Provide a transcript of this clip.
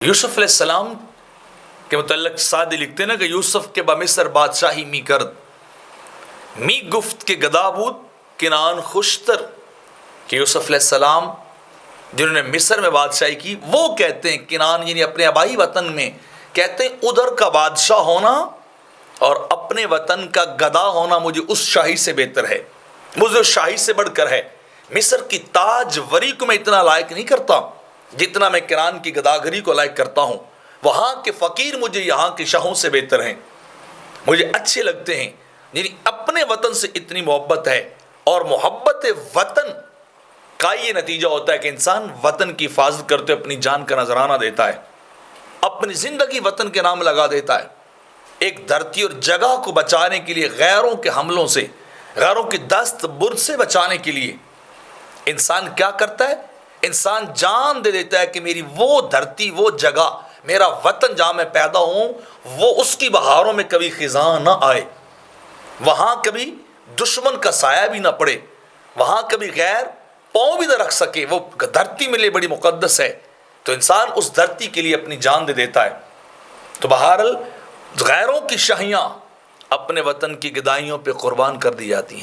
یوسف علیہ السلام کے متعلق سعدی لکھتے ہیں نا کہ یوسف کے بمصر بادشاہی می کرد می گفت کے گدا بود کنان خوشتر، کہ یوسف علیہ السلام جنہوں نے مصر میں بادشاہی کی وہ کہتے ہیں کنان یعنی اپنے آبائی وطن میں کہتے ہیں ادھر کا بادشاہ ہونا اور اپنے وطن کا گدا ہونا مجھے اس شاہی سے بہتر ہے، مجھے اس شاہی سے بڑھ کر ہے۔ مصر کی تاج وری کو میں اتنا لائق نہیں کرتا جتنا میں کنان کی گداگری کو لائق کرتا ہوں۔ وہاں کے فقیر مجھے یہاں کے شاہوں سے بہتر ہیں، مجھے اچھے لگتے ہیں۔ یعنی اپنے وطن سے اتنی محبت ہے، اور محبت وطن کا یہ نتیجہ ہوتا ہے کہ انسان وطن کی حفاظت کرتے اپنی جان کا نذرانہ دیتا ہے، اپنی زندگی وطن کے نام لگا دیتا ہے۔ ایک دھرتی اور جگہ کو بچانے کے لیے، غیروں کے حملوں سے، غیروں کی دست برد سے بچانے کے لیے انسان کیا کرتا ہے؟ انسان جان دے دیتا ہے کہ میری وہ دھرتی، وہ جگہ، میرا وطن جہاں میں پیدا ہوں، وہ اس کی بہاروں میں کبھی خزاں نہ آئے، وہاں کبھی دشمن کا سایہ بھی نہ پڑے، وہاں کبھی غیر پاؤں بھی نہ رکھ سکے۔ وہ دھرتی میرے لیے بڑی مقدس ہے، تو انسان اس دھرتی کے لیے اپنی جان دے دیتا ہے۔ تو بہرحال غیروں کی شاہیاں اپنے وطن کی گدائیوں پہ قربان کر دی جاتی ہیں۔